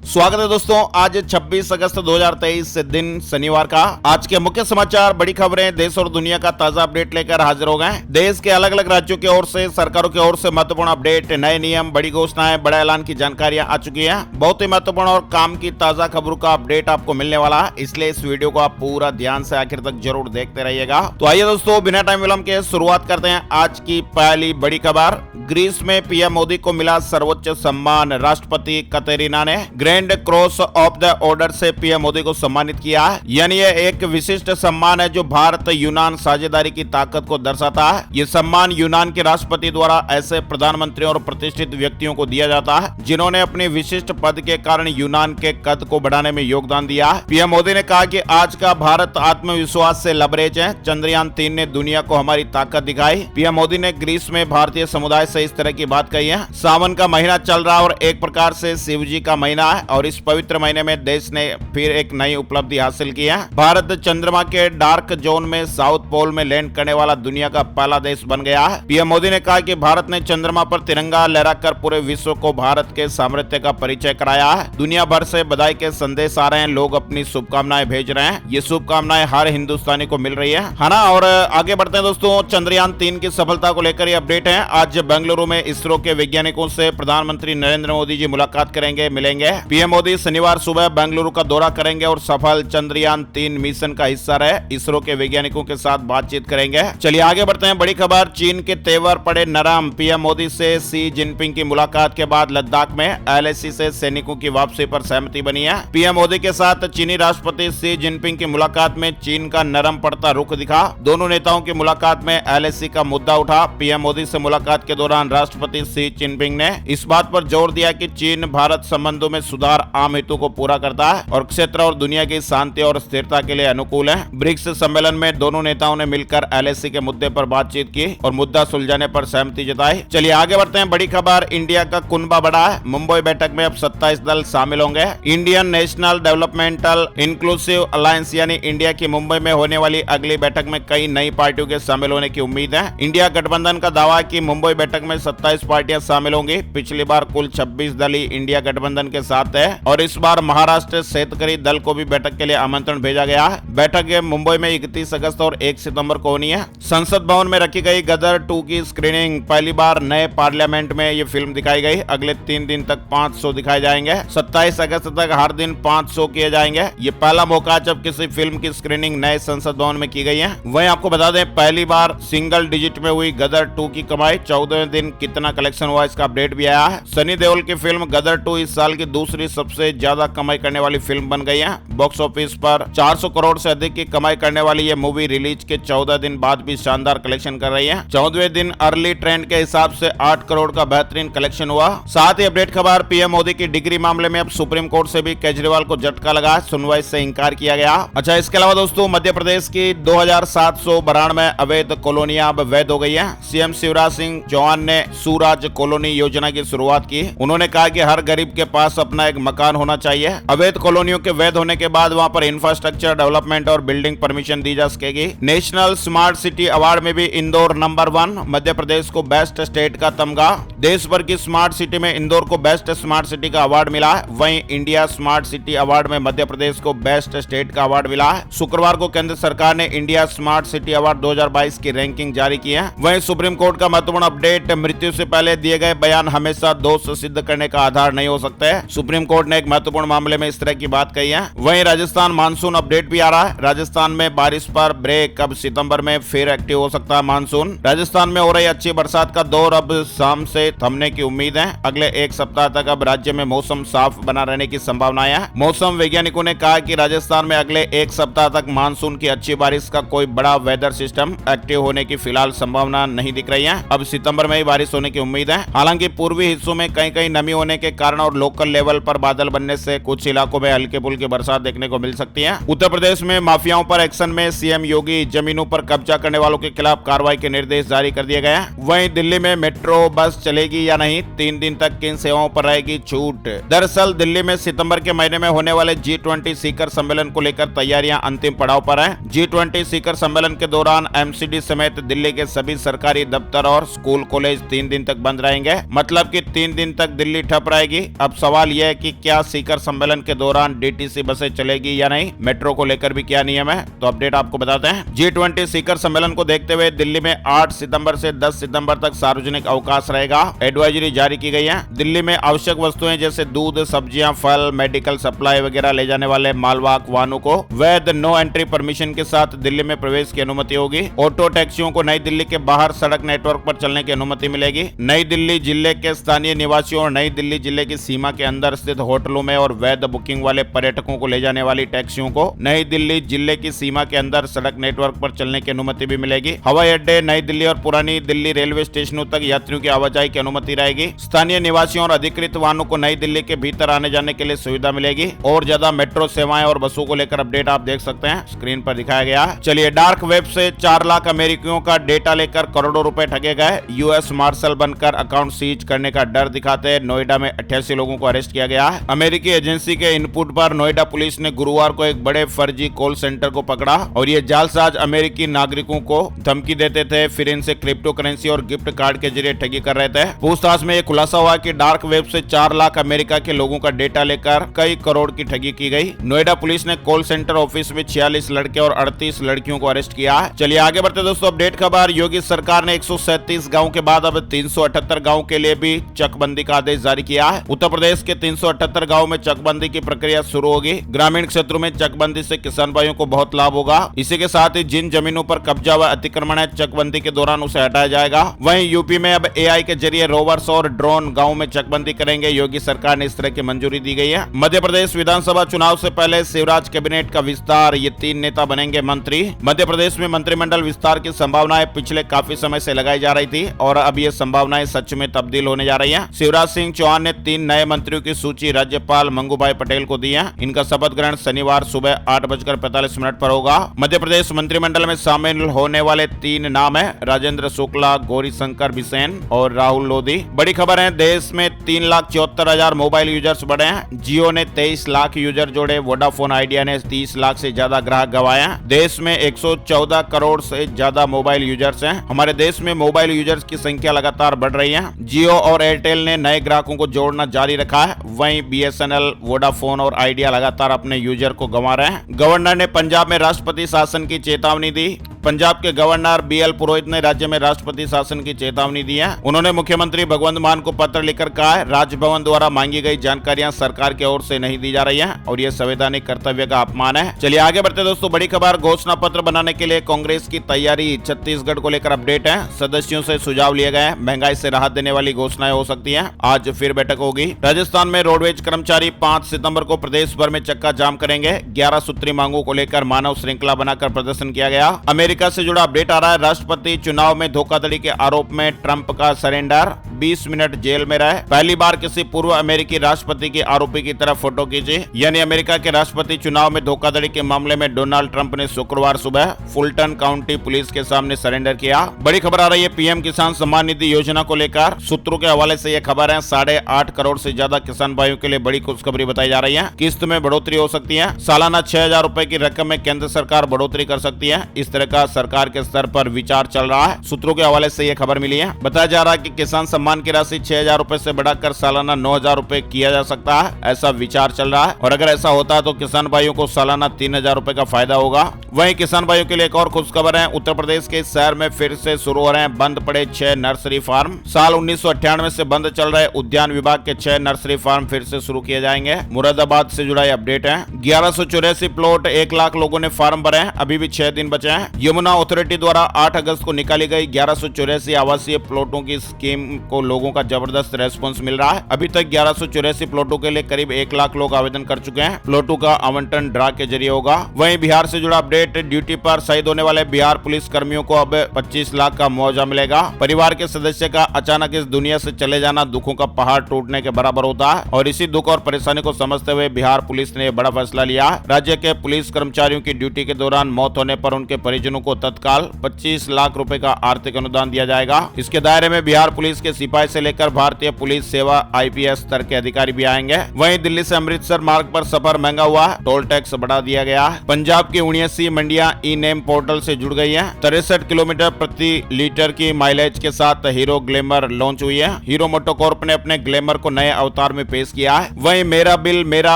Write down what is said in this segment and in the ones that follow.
स्वागत है दोस्तों। आज 26 अगस्त 2023 दिन शनिवार का। आज के मुख्य समाचार, बड़ी खबरें, देश और दुनिया का ताजा अपडेट लेकर हाजिर हो गए। देश के अलग अलग राज्यों की ओर से, सरकारों की ओर से महत्वपूर्ण अपडेट, नए नियम, बड़ी घोषणाएं, बड़ा ऐलान की जानकारियां आ चुकी है। बहुत ही महत्वपूर्ण और काम की ताजा खबरों का अपडेट आपको मिलने वाला है, इसलिए इस वीडियो को आप पूरा ध्यान से आखिर तक जरूर देखते रहिएगा। तो आइए दोस्तों, बिना टाइम विलंब के शुरुआत करते हैं आज की पहली बड़ी खबर। ग्रीस में पीएम मोदी को मिला सर्वोच्च सम्मान। राष्ट्रपति कतेरिना ने grand cross of the order से पीएम मोदी को सम्मानित किया है। यानी ये एक विशिष्ट सम्मान है जो भारत यूनान साझेदारी की ताकत को दर्शाता है। ये सम्मान यूनान के राष्ट्रपति द्वारा ऐसे प्रधानमंत्रियों और प्रतिष्ठित व्यक्तियों को दिया जाता है जिन्होंने अपने विशिष्ट पद के कारण यूनान के कद को बढ़ाने में योगदान दिया है। पीएम मोदी ने कहा कि आज का भारत आत्मविश्वास से लबरेज है। चंद्रयान 3 ने दुनिया को हमारी ताकत दिखाई। पीएम मोदी ने ग्रीस में भारतीय समुदाय से इस तरह की बात कही है। सावन का महीना चल रहा है और एक प्रकार से शिव जी का महीना है और इस पवित्र महीने में देश ने फिर एक नई उपलब्धि हासिल की है। भारत चंद्रमा के डार्क जोन में साउथ पोल में लैंड करने वाला दुनिया का पहला देश बन गया है। पीएम मोदी ने कहा कि भारत ने चंद्रमा पर तिरंगा लहराकर पूरे विश्व को भारत के सामर्थ्य का परिचय कराया है। दुनिया भर से बधाई के संदेश आ रहे हैं, लोग अपनी शुभकामनाएं भेज रहे हैं। ये शुभकामनाएं हर हिंदुस्तानी को मिल रही है ना। और आगे बढ़ते हैं दोस्तों, चंद्रयान 3 की सफलता को लेकर ये अपडेट है। आज बेंगलुरु में इसरो के वैज्ञानिकों से प्रधानमंत्री नरेंद्र मोदी जी मुलाकात करेंगे, मिलेंगे। पीएम मोदी शनिवार सुबह बेंगलुरु का दौरा करेंगे और सफल चंद्रयान 3 मिशन का हिस्सा रहे इसरो के वैज्ञानिकों के साथ बातचीत करेंगे। चलिए आगे बढ़ते हैं, बड़ी खबर। चीन के तेवर पड़े नरम। पीएम मोदी से शी जिनपिंग की मुलाकात के बाद लद्दाख में एलएसी से सैनिकों की वापसी पर सहमति बनी है। पीएम मोदी के साथ चीनी राष्ट्रपति शी जिनपिंग की मुलाकात में चीन का नरम पड़ता रुख दिखा। दोनों नेताओं की मुलाकात में एलएसी का मुद्दा उठा। पीएम मोदी से मुलाकात के दौरान राष्ट्रपति शी जिनपिंग ने इस बात पर जोर दिया कि चीन भारत संबंधों में सुधार आम हेतु को पूरा करता है और क्षेत्र और दुनिया की शांति और स्थिरता के लिए अनुकूल है। ब्रिक्स सम्मेलन में दोनों नेताओं ने मिलकर एलएसी के मुद्दे पर बातचीत की और मुद्दा सुलझाने पर सहमति जताई। चलिए आगे बढ़ते हैं, बड़ी खबर। इंडिया का कुनबा बढ़ा है। मुंबई बैठक में अब 27 दल शामिल होंगे। Indian national developmental inclusive alliance यानी इंडिया की मुंबई में होने वाली अगली बैठक में कई नई पार्टियों के शामिल होने की उम्मीद है। इंडिया गठबंधन का दावा है कि मुंबई बैठक में 27 पार्टियां शामिल होंगी। पिछली बार कुल 26 दल ही इंडिया गठबंधन के साथ है और इस बार महाराष्ट्र शेतकरी दल को भी बैठक के लिए आमंत्रण भेजा गया है। बैठक मुंबई में 31 अगस्त और 1 सितंबर को होनी है। संसद भवन में रखी गई गदर 2 की स्क्रीनिंग। पहली बार नए पार्लियामेंट में ये फिल्म दिखाई गई। अगले 3 दिन तक 5 शो दिखाए जाएंगे। 27 अगस्त तक हर दिन 5 शो किए जाएंगे। ये पहला मौका जब किसी फिल्म की स्क्रीनिंग नए संसद भवन में की गई है। वहीं आपको बता दें, पहली बार सिंगल डिजिट में हुई गदर 2 की कमाई। 14वें दिन कितना कलेक्शन हुआ इसका अपडेट भी आया है। सनी देओल की फिल्म गदर 2 इस साल की दूसरी सबसे ज्यादा कमाई करने वाली फिल्म बन गई है। बॉक्स ऑफिस पर 400 करोड़ से अधिक की कमाई करने वाली ये मूवी रिलीज के 14 दिन बाद भी शानदार कलेक्शन कर रही है। 14वें दिन अर्ली ट्रेंड के हिसाब से 8 करोड़ का बेहतरीन कलेक्शन हुआ। साथ ही अपडेट खबर, पीएम मोदी की डिग्री मामले में अब सुप्रीम कोर्ट से भी केजरीवाल को झटका लगा। सुनवाई से इंकार किया गया। अच्छा, इसके अलावा दोस्तों, मध्य प्रदेश की 2792 अवैध कॉलोनियां अब वैध हो गई है। सीएम शिवराज सिंह चौहान ने सूराज कॉलोनी योजना की शुरुआत की। उन्होंने कहा कि हर गरीब के पास अपना एक मकान होना चाहिए। अवैध कॉलोनियों के वैध होने के बाद वहां पर इंफ्रास्ट्रक्चर डेवलपमेंट और बिल्डिंग परमिशन दी जा सकेगी। नेशनल स्मार्ट सिटी अवार्ड में भी इंदौर नंबर 1। मध्य प्रदेश को बेस्ट स्टेट का तमगा। देश भर की स्मार्ट सिटी में इंदौर को बेस्ट स्मार्ट सिटी का अवार्ड मिला है। वहीं इंडिया स्मार्ट सिटी अवार्ड में मध्य प्रदेश को बेस्ट स्टेट का अवार्ड मिला है। शुक्रवार को केंद्र सरकार ने इंडिया स्मार्ट सिटी अवार्ड 2022 की रैंकिंग जारी की है। वहीं सुप्रीम कोर्ट का महत्वपूर्ण अपडेट, मृत्यु से पहले दिए गए बयान हमेशा दोष सिद्ध करने का आधार नहीं हो सकते। सुप्रीम कोर्ट ने एक महत्वपूर्ण मामले में इस तरह की बात कही है। वहीं राजस्थान मानसून अपडेट भी आ रहा है। राजस्थान में बारिश पर ब्रेक। अब सितंबर में फिर एक्टिव हो सकता है मानसून। राजस्थान में हो रही अच्छी बरसात का दौर अब शाम से थमने की उम्मीद है। अगले एक सप्ताह तक अब राज्य में मौसम साफ बना रहने की संभावनाएं है। मौसम वैज्ञानिकों ने कहा कि राजस्थान में अगले एक सप्ताह तक मानसून की अच्छी बारिश का कोई बड़ा वेदर सिस्टम एक्टिव होने की फिलहाल संभावना नहीं दिख रही है। अब सितंबर में ही बारिश होने की उम्मीद है। हालांकि पूर्वी हिस्सों में कहीं कहीं नमी होने के कारण और लोकल लेवल पर बादल बनने से कुछ इलाकों में हल्के फुल्की बरसात देखने को मिल सकती है। उत्तर प्रदेश में माफियाओं पर एक्शन में सीएम योगी। जमीनों पर कब्जा करने वालों के खिलाफ कार्रवाई के निर्देश जारी कर दिए गए हैं। वहीं दिल्ली में मेट्रो बस चलेगी या नहीं, 3 दिन तक किन सेवाओं पर रहेगी छूट। दरअसल दिल्ली में सितंबर के महीने में होने वाले G20 शिखर सम्मेलन को लेकर तैयारियां अंतिम पड़ाव पर हैं। G20 शिखर सम्मेलन के दौरान एमसीडी समेत दिल्ली के सभी सरकारी दफ्तर और स्कूल कॉलेज 3 दिन तक बंद रहेंगे। मतलब कि 3 दिन तक दिल्ली ठप रहेगी। अब सवाल यह है कि क्या शिखर सम्मेलन के दौरान डीटीसी बसें चलेगी या नहीं, मेट्रो को लेकर भी क्या नियम है, तो अपडेट आपको बताते हैं। G20 शिखर सम्मेलन को देखते हुए दिल्ली में 8 सितंबर से 10 सितंबर तक सार्वजनिक अवकाश रहेगा। एडवाइजरी जारी की गई है। दिल्ली में आवश्यक वस्तुएं जैसे दूध, सब्जियां, फल, मेडिकल सप्लाई वगैरह ले जाने वाले मालवाहक वाहनों को वैध नो एंट्री परमिशन के साथ दिल्ली में प्रवेश की अनुमति होगी। ऑटो टैक्सियों को नई दिल्ली के बाहर सड़क नेटवर्क पर चलने की अनुमति मिलेगी। नई दिल्ली जिले के स्थानीय निवासियों और नई दिल्ली जिले की सीमा के अंदर स्थित होटलों में और वैध बुकिंग वाले पर्यटकों को ले जाने वाली टैक्सियों को नई दिल्ली जिले की सीमा के अंदर सड़क नेटवर्क पर चलने की अनुमति भी मिलेगी। हवाई अड्डे, नई दिल्ली और पुरानी दिल्ली रेलवे स्टेशनों तक यात्रियों की आवाजाही की अनुमति रहेगी। स्थानीय निवासियों और अधिकृत वाहनों को नई दिल्ली के भीतर आने जाने के लिए सुविधा मिलेगी। और ज्यादा मेट्रो सेवाएं और बसों को लेकर अपडेट आप देख सकते हैं, स्क्रीन पर दिखाया गया है। चलिए, डार्क वेब से 4 लाख अमेरिकियों का डेटा लेकर करोड़ों रुपए ठगे गए। यूएस मार्शल बनकर अकाउंट सीज करने का डर दिखाते नोएडा में 88 लोगों को अरेस्ट किया गया है। अमेरिकी एजेंसी के इनपुट पर नोएडा पुलिस ने गुरुवार को एक बड़े फर्जी कॉल सेंटर को पकड़ा और ये जालसाज अमेरिकी नागरिकों को धमकी देते थे, फिर इनसे क्रिप्टो करेंसी और गिफ्ट कार्ड के जरिए ठगी कर रहे थे। पूछताछ में यह खुलासा हुआ कि डार्क वेब से 4 लाख अमेरिका के लोगों का डेटा लेकर कई करोड़ की ठगी की गई। नोएडा पुलिस ने कॉल सेंटर ऑफिस में 46 लड़के और 38 लड़कियों को अरेस्ट किया है। चलिए आगे बढ़ते दोस्तों, अपडेट खबर। योगी सरकार ने 137 गाँव के बाद अब 378 गाँव के लिए भी चकबंदी का आदेश जारी किया है। उत्तर प्रदेश के 378 गाँव में चकबंदी की प्रक्रिया शुरू होगी। ग्रामीण क्षेत्रों में चकबंदी से किसान भाइयों को बहुत लाभ होगा। इसी के साथ ही जिन जमीनों पर कब्जा व अतिक्रमण है, चकबंदी के दौरान उसे हटाया जाएगा। वहीं यूपी में अब एआई के जरिए रोवर्स और ड्रोन गाँव में चकबंदी करेंगे। योगी सरकार ने इस तरह की मंजूरी दी गई है। मध्य प्रदेश विधानसभा चुनाव से पहले शिवराज कैबिनेट का विस्तार, ये 3 नेता बनेंगे मंत्री। मध्य प्रदेश में मंत्रिमंडल विस्तार की संभावनाएं पिछले काफी समय से लगाई जा रही थी और अब ये संभावनाएं सच में तब्दील होने जा रही हैं। शिवराज सिंह चौहान ने 3 नए मंत्रियों की सूची राज्यपाल मंगूभाई पटेल को दी है। इनका शपथ ग्रहण शनिवार सुबह 8:45 पर होगा। मध्य प्रदेश मंत्रिमंडल में शामिल होने वाले 3 नाम है राजेंद्र शुक्ला, गौरीशंकर बिसेन और राहुल लोधी। बड़ी खबर है, देश में 3,74,000 मोबाइल यूजर्स बढ़े हैं। जियो ने 23 लाख यूजर जोड़े। वोडाफोन आइडिया ने 30 लाख से ज्यादा ग्राहक गंवाए हैं। देश में 114 करोड़ से ज्यादा मोबाइल यूजर्स हैं। हमारे देश में मोबाइल यूजर्स की संख्या लगातार बढ़ रही है। जियो और एयरटेल ने नए ग्राहकों को जोड़ना जारी रखा है। वहीं बीएसएनएल, वोडाफोन और आइडिया लगातार अपने यूजर को गंवा रहे हैं। गवर्नर ने पंजाब में राष्ट्रपति शासन की चेतावनी दी। पंजाब के गवर्नर बीएल पुरोहित ने राज्य में राष्ट्रपति शासन की चेतावनी दी है। उन्होंने मुख्यमंत्री भगवंत मान को पत्र लिखकर कहा है, राजभवन द्वारा मांगी गई जानकारियां सरकार की ओर से नहीं दी जा रही हैं और ये संवैधानिक कर्तव्य का अपमान है। चलिए आगे बढ़ते दोस्तों, बड़ी खबर। घोषणा पत्र बनाने के लिए कांग्रेस की तैयारी, छत्तीसगढ़ को लेकर अपडेट है। सदस्यों से सुझाव लिए गए। महंगाई से राहत देने वाली घोषणाएं हो सकती है। आज फिर बैठक होगी। राजस्थान में रोडवेज कर्मचारी 5 सितंबर को प्रदेश भर में चक्का जाम करेंगे। 11 सूत्री मांगों को लेकर मानव श्रृंखला बनाकर प्रदर्शन किया गया। अमेरिका से जुड़ा अपडेट आ रहा है। राष्ट्रपति चुनाव में धोखाधड़ी के आरोप में ट्रंप का सरेंडर, 20 मिनट जेल में रहे। पहली बार किसी पूर्व अमेरिकी राष्ट्रपति की आरोपी की तरफ फोटो खींची। यानी अमेरिका के राष्ट्रपति चुनाव में धोखाधड़ी के मामले में डोनाल्ड ट्रंप ने शुक्रवार सुबह फुलटन काउंटी पुलिस के सामने सरेंडर किया। बड़ी खबर आ रही है पीएम किसान सम्मान निधि योजना को लेकर। सूत्रों के हवाले से यह खबर है, 8.5 करोड़ से ज्यादा किसान भाइयों के लिए बड़ी खुशखबरी बताई जा रही है। किस्त में बढ़ोतरी हो सकती है। सालाना 6,000 रुपए की रकम में केंद्र सरकार बढ़ोतरी कर सकती है। इस तरह का सरकार के स्तर पर विचार चल रहा है। सूत्रों के हवाले से यह खबर मिली है। बताया जा रहा है कि किसान सम्मान की राशि 6,000 रुपए से बढ़ाकर सालाना 9,000 रुपए किया जा सकता है, ऐसा विचार चल रहा है। और अगर ऐसा होता है तो किसान भाइयों को सालाना 3,000 रुपए का फायदा होगा। वहीं किसान भाइयों के लिए एक और खुशखबर है। उत्तर प्रदेश के शहर में फिर से शुरू हो रहे हैं बंद पड़े 6 नर्सरी फार्म। साल 1998 से बंद चल रहे उद्यान विभाग के 6 नर्सरी फार्म फिर से शुरू किए जाएंगे। मुरादाबाद से जुड़ा यह अपडेट है। 1184 प्लॉट, 1 लाख लोगों ने फार्म भरे हैं। अभी भी 6 दिन बचे हैं। यमुना अथॉरिटी द्वारा 8 अगस्त को निकाली गई 1184 आवासीय प्लॉटों की स्कीम को लोगों का जबरदस्त रेस्पॉन्स मिल रहा है। अभी तक 1184 प्लॉटों के लिए करीब 1 लाख लोग आवेदन कर चुके हैं। प्लॉटों का आवंटन ड्रा के जरिए होगा। वहीं बिहार से जुड़ा अपडेट, ड्यूटी पर शहीद होने वाले बिहार पुलिस कर्मियों को अब 25 लाख का मुआवजा मिलेगा। परिवार के सदस्य का अचानक इस दुनिया से चले जाना दुखों का पहाड़ टूटने के बराबर होता है और इसी दुख और परेशानी को समझते हुए बिहार पुलिस ने बड़ा फैसला लिया। राज्य के पुलिस कर्मचारियों की ड्यूटी के दौरान मौत होने पर उनके परिजनों छात्रों को तत्काल 25 लाख रुपए का आर्थिक अनुदान दिया जाएगा। इसके दायरे में बिहार पुलिस के सिपाही से लेकर भारतीय पुलिस सेवा IPS स्तर के अधिकारी भी आएंगे। वहीं दिल्ली से अमृतसर मार्ग पर सफर महंगा हुआ, टोल टैक्स बढ़ा दिया गया। पंजाब की 79 मंडियां ई-नेम पोर्टल से जुड़ गई हैं। 63 किलोमीटर प्रति लीटर की माइलेज के साथ हीरो ग्लैमर लॉन्च हुई है। हीरो मोटोकॉर्प ने अपने ग्लैमर को नए अवतार में पेश किया है। वहीं मेरा बिल मेरा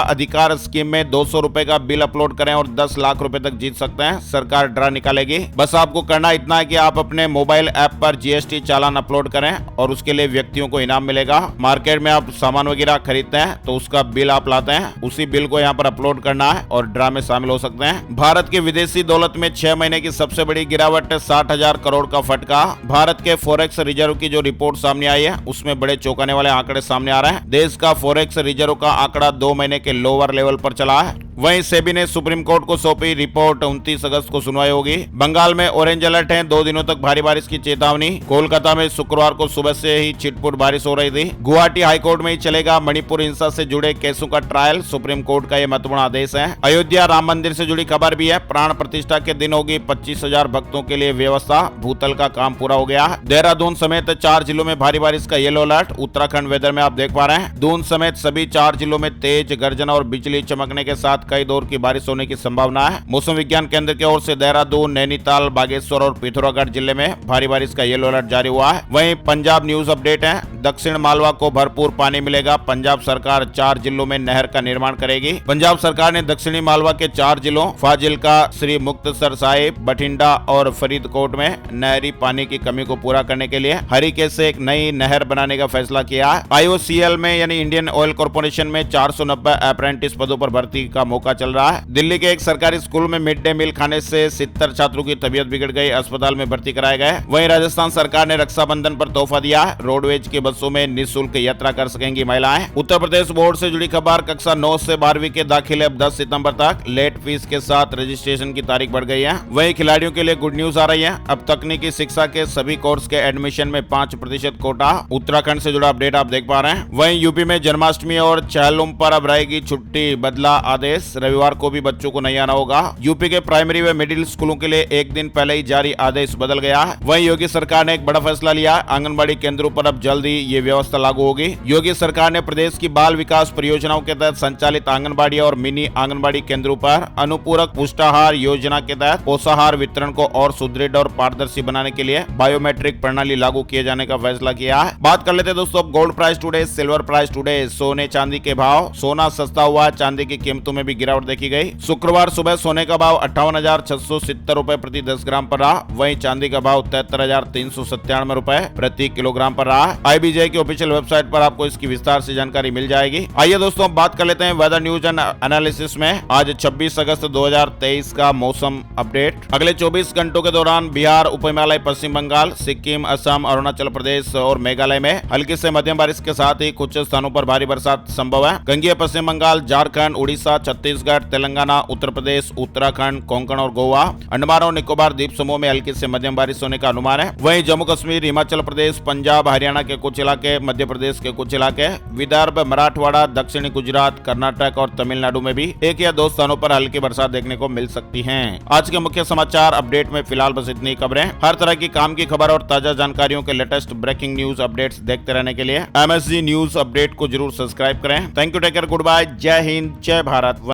अधिकार स्कीम में 200 रुपए का बिल अपलोड करें और 10 लाख रुपए तक जीत सकते हैं। सरकार ड्रा निकालेगी। बस आपको करना इतना है कि आप अपने मोबाइल ऐप पर GST चालान अपलोड करें और उसके लिए व्यक्तियों को इनाम मिलेगा। मार्केट में आप सामान वगैरह खरीदते हैं तो उसका बिल आप लाते हैं, उसी बिल को यहाँ पर अपलोड करना है और ड्रा में शामिल हो सकते हैं। भारत की विदेशी दौलत में 6 महीने की सबसे बड़ी गिरावट 60,000 करोड़ का फटका। भारत के फॉरेक्स रिजर्व की जो रिपोर्ट सामने आई है उसमें बड़े चौंकाने वाले आंकड़े सामने आ रहे हैं। देश का फॉरेक्स रिजर्व का आंकड़ा 2 महीने के लोअर लेवल पर चला है। वहीं सेबी ने सुप्रीम कोर्ट को सौंपी रिपोर्ट, 29 अगस्त को सुनवाई होगी। बंगाल में ऑरेंज अलर्ट है, 2 दिनों तक भारी बारिश की चेतावनी। कोलकाता में शुक्रवार को सुबह से ही छिटपुट बारिश हो रही थी। गुवाहाटी हाईकोर्ट में ही चलेगा मणिपुर हिंसा से जुड़े केसों का ट्रायल, सुप्रीम कोर्ट का यह महत्वपूर्ण आदेश है। अयोध्या राम मंदिर से जुड़ी खबर भी है। प्राण प्रतिष्ठा के दिन होगी 25,000 भक्तों के लिए व्यवस्था। भूतल का काम पूरा हो गया। देहरादून समेत 4 जिलों में भारी बारिश का येलो अलर्ट। उत्तराखंड वेदर में आप देख पा रहे हैं, दून समेत सभी 4 जिलों में तेज गर्जना और बिजली चमकने के साथ कई दौर की बारिश होने की संभावना है। मौसम विज्ञान केंद्र की ओर से देहरादून, नैनीताल, बागेश्वर और पिथौरागढ़ जिले में भारी बारिश का येलो अलर्ट जारी हुआ है। वहीं पंजाब न्यूज अपडेट है, दक्षिण मालवा को भरपूर पानी मिलेगा। पंजाब सरकार 4 जिलों में नहर का निर्माण करेगी। पंजाब सरकार ने दक्षिणी मालवा के 4 जिलों फाजिल्का, श्री मुक्तसर साहिब, बठिंडा और फरीदकोट में नहरी पानी की कमी को पूरा करने के लिए हरीके से एक नई नहर बनाने का फैसला किया है। IOCL में यानी इंडियन ऑयल कॉर्पोरेशन में 490 अप्रेंटिस पदों पर भर्ती का मौका चल रहा है। दिल्ली के एक सरकारी स्कूल में मिड डे मील खाने से 70 छात्रों की तबीयत बिगड़ गई, अस्पताल में भर्ती कराए गए। वहीं राजस्थान सरकार ने रक्षाबंधन पर तोहफा दिया है। रोडवेज की बसों में निःशुल्क यात्रा कर सकेंगी महिलाएं। उत्तर प्रदेश बोर्ड से जुड़ी खबर, कक्षा 9 से 12वीं के दाखिले अब 10 सितंबर तक। लेट फीस के साथ रजिस्ट्रेशन की तारीख बढ़ गई है। वहीं खिलाड़ियों के लिए गुड न्यूज आ रही है, अब तकनीकी शिक्षा के सभी कोर्स के एडमिशन में 5% कोटा। उत्तराखंड से जुड़ा अपडेट आप देख पा रहे हैं। वहीं यूपी में जन्माष्टमी और चहलुम पर अब रहेगी छुट्टी, बदला आदेश। रविवार को भी बच्चों को नहीं आना होगा। यूपी के प्राइमरी व मिडिल स्कूलों के लिए एक दिन पहले ही जारी आदेश बदल गया है। वहीं योगी सरकार ने एक बड़ा फैसला लिया, आंगनबाड़ी केंद्रों पर अब जल्द ही ये व्यवस्था लागू होगी। योगी सरकार ने प्रदेश की बाल विकास परियोजनाओं के तहत संचालित आंगनबाड़ी और मिनी आंगनबाड़ी केंद्रों पर अनुपूरक पुष्टाहार योजना के तहत पोषाहार वितरण को और सुदृढ़ और पारदर्शी बनाने के लिए बायोमेट्रिक प्रणाली लागू किए जाने का फैसला किया है। बात कर लेते हैं दोस्तों gold price today, silver price today, सोने चांदी के भाव। सोना सस्ता हुआ, चांदी की कीमतों में भी गिरावट देखी गई। शुक्रवार सुबह सोने का भाव 58,670 रुपए प्रति 10 ग्राम पर रहा। वहीं चांदी का भाव 73,397 रुपए प्रति किलोग्राम पर रहा। IBJ की ऑफिशियल वेबसाइट पर आपको इसकी विस्तार से जानकारी मिल जाएगी। आइए दोस्तों बात कर लेते हैं वेदर न्यूज एंड एनालिसिस में। आज 26 अगस्त 2023 का मौसम अपडेट। अगले 24 घंटों के दौरान बिहार, उप हिमालय, पश्चिम बंगाल, सिक्किम, असम, अरुणाचल प्रदेश और मेघालय में हल्की से मध्यम बारिश के साथ ही कुछ स्थानों पर भारी बरसात संभव है। गंगेय पश्चिम बंगाल, झारखंड, उड़ीसा, छत्तीसगढ़, तेलंगाना, उत्तर प्रदेश, उत्तराखंड, कोंकण और गोवा, अंडमान और निकोबार द्वीप समूह में हल्की से मध्यम बारिश होने का अनुमान है। वहीं जम्मू कश्मीर, हिमाचल प्रदेश, पंजाब, हरियाणा के कुछ इलाके, मध्य प्रदेश के कुछ इलाके, विदर्भ, मराठवाड़ा, दक्षिणी गुजरात, कर्नाटक और तमिलनाडु में भी 1 या 2 स्थानों पर हल्की बरसात देखने को मिल सकती है। आज के मुख्य समाचार अपडेट में फिलहाल बस इतनी खबरें। हर तरह की काम की खबर और ताजा जानकारियों के लेटेस्ट ब्रेकिंग न्यूज अपडेट्स देखते रहने के लिए MSG न्यूज अपडेट को जरूर सब्सक्राइब करें। Thank you, take care, goodbye, जय हिंद, जय भारत।